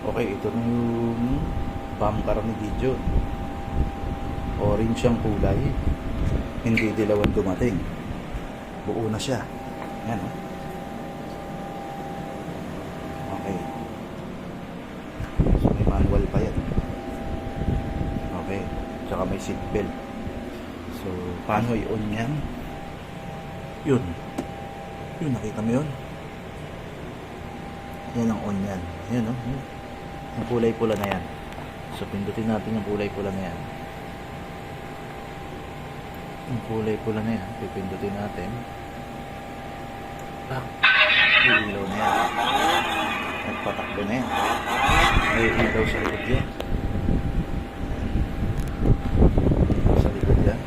Okay, ito na yung bumper ni Gideon. Orange siyang kulay. Hindi dilawan dumating. Buo na siya. Yan, oh. Okay. So may manual pa yan. Okay. Tsaka may seatbelt. So, paano i-on yan? Yun. Yun, nakita mo yun? Yan ang on yan. Yan, oh. Yung kulay pula na yan. So, pindutin natin yung kulay pula na yan. Yung kulay pula na yan, pipindutin natin. Pak! Ilaw na yan. Nagpatakbo na yan. May ilaw sa likod yan. Sa likod yan.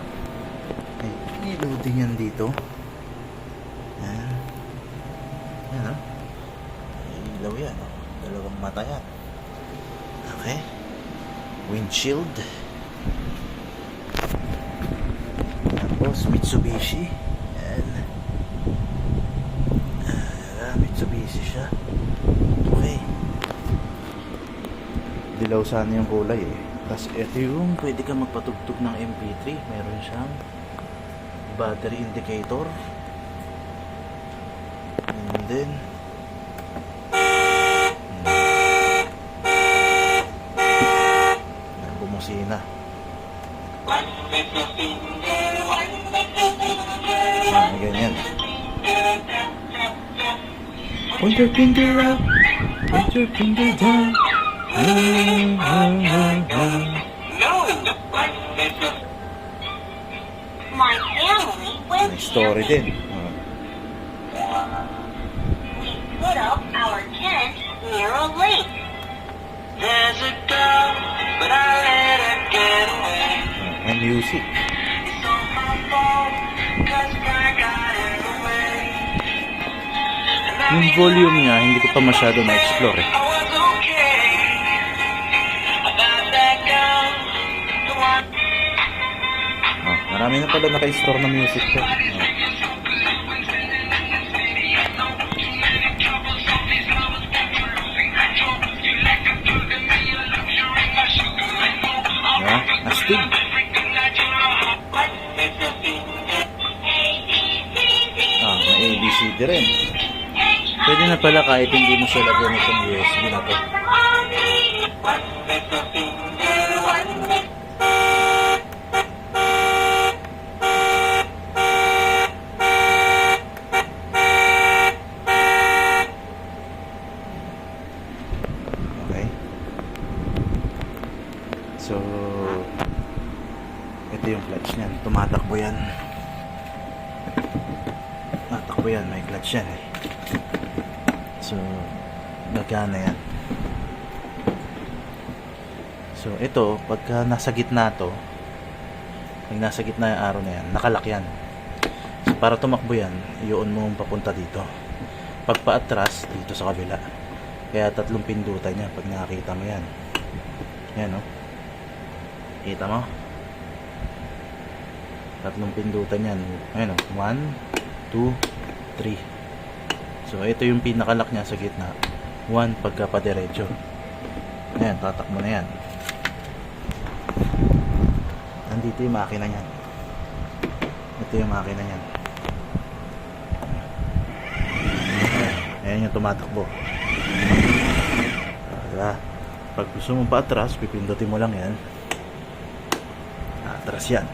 May ilaw din yan dito. Yan. Yan, oh. May ilaw yan, oh. Dalawang mata yan. Okay. Windshield. Tapos Mitsubishi. Yan. Mitsubishi siya. Okay. Dilaw sana yung kulay eh. Tapos ito yung pwede ka magpatugtog ng MP3. Meron siyang battery indicator. And then bumusina. Ganyan. Point your finger up, point your finger down. My family went May story din. We put up our tent near a lake. There's a girl, but I let her get away. May music. It's all my fault, 'cause I got in the way. Yung volume niya, hindi ko pa masyado na-explore eh. I was okay. I got that girl, the one. Marami na pala naka-store na music ko. Astig. May ABCD rin. Pwede na pala kahit hindi mo siya lagyan itong USB na to. Okay. So, ito yung clutch niyan. Tumatakbo yan. Tatakbo yan. May clutch yan eh. So, gagana yan. So, ito, pagka nasa gitna to, pag nasa gitna yung arrow na yan, nakalak yan. So, para tumakbo yan, i-on mo papunta dito. Pag paatras, dito sa kabila. Kaya 3 pindutan niya pag nakakita mo yan. Yan, no? Kita mo? 3 pindutan yan. Ayan, 1, 2, 3. So, ito yung pinakalak niya sa gitna. 1 pagka padiretso. Ayan, tatakbo na yan. Nandito yung makina niyan. Ito yung makina niyan. Ayan yung tumatakbo. Diba? Pag gusto mo pa atras, pipindutin mo lang yan. Atras yan.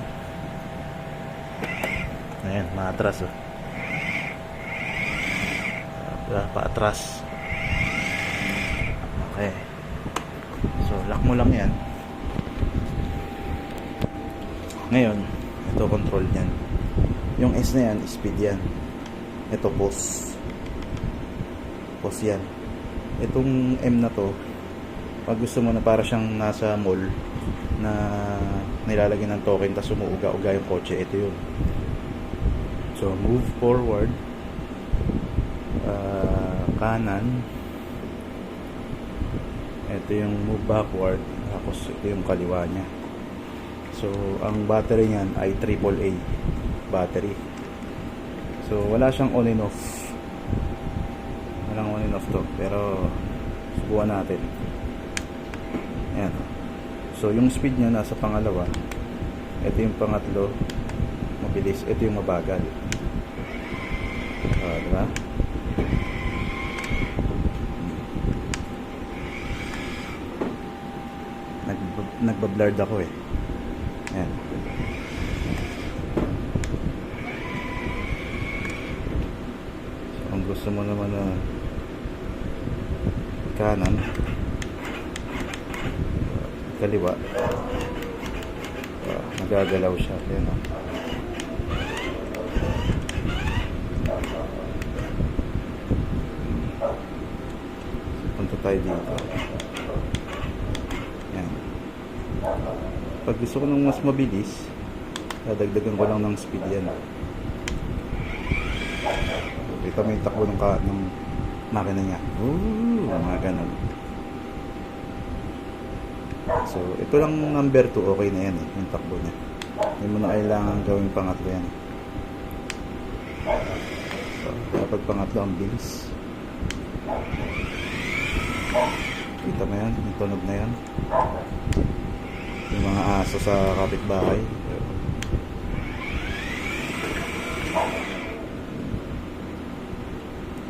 Ayan, maatras oh. Diba? Paatras. Okay. So, lock mo lang yan. Ngayon, ito control yan. Yung S na yan, speed yan. Ito pause. Pause yan. Itong M na to, pag gusto mo na para siyang nasa mall na nilalagyan ng token tapos umuuga-uga yung kotse, ito yun. So, move forward, kanan, ito yung move backward, tapos ito yung kaliwa niya. So, ang battery niyan ay AAA battery. So, wala siyang on and off. Walang on and off to, pero subukan natin. Ayan. So, yung speed niya nasa pangalawa. Ito yung pangatlo, mabilis. Ito yung mabagal. Diba? Nagbablurred ako eh. Ayan. So, kung gusto mo naman na kanan, kaliwa, nagagalaw siya. Ayan, oh. Punta tayo dito. Ayan. Pag gusto ko ng mas mabilis, dadagdagan ko lang ng speed yan. Kita mo yung takbo ng makina niya. Mga ganun. So, ito lang number 2, okay na yan eh, yung takbo niya. Hindi mo na kailangan gawing pangatlo yan. So, kapag pangatlo, ang bilis. Kita mo yan, yung tunog na yan. Yung mga aso sa kapitbahay.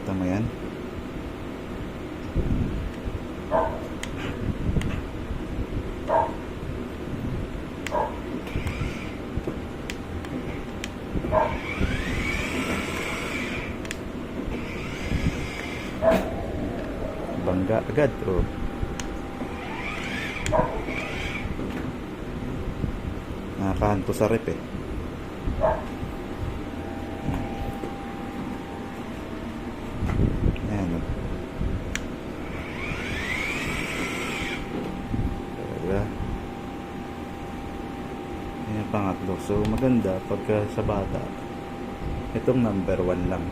Kita mo yan. Bangga agad, oh. Nakakahanto sa rep eh. Ayan, oh. Talaga. Ayan yung pangatlo. So maganda pagka sa bata, itong number 1 lang.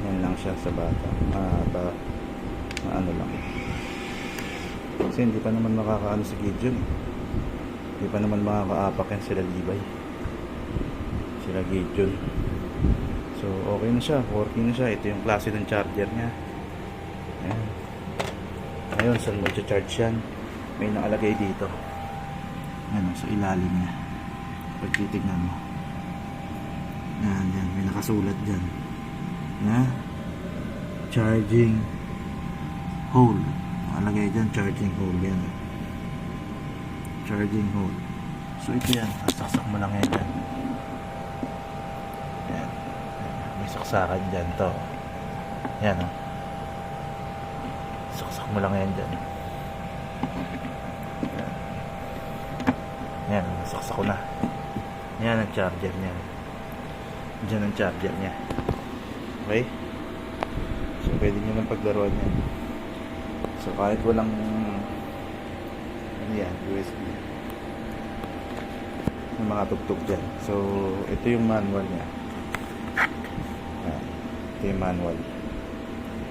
Yan lang siya sa bata. Ano lang. Kasi hindi pa naman makakaano si Gideon eh. Hindi pa naman makakaapak yan sila Libay. Sila Gideon. So okay na siya, working na siya. Ito yung klase ng charger niya. Ayan. Ngayon saan mag-charge yan? May nakalagay dito. Ayan, sa ilalim niya. Pag titignan mo. Yan, yan. May nakasulat dyan. Na charging hole. Nakalagay dyan, charging hole yan. Charging hole. So ito yan, sasaksak mo lang yan dyan. Yan. May saksakan dyan to. Yan, oh. Saksak mo lang yan dyan. Yan. Yan, saksak ko na. Yan ang charger niya. Dyan ang charger niya. Okay? So pwede nyo lang paglaruan yan. So kahit walang ano yan, USB, may mga tugtog dyan. So ito yung manual niya. Ayan. Ito yung manual.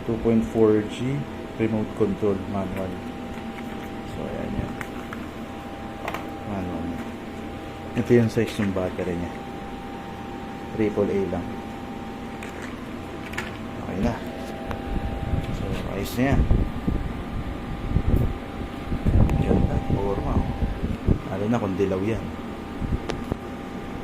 2.4G remote control manual. So ayan yan. Manual niya. Ito yung size ng battery niya. AAA lang. Okay na. So ayos na yan. Ganda, forma. Lalo na kung dilaw yan.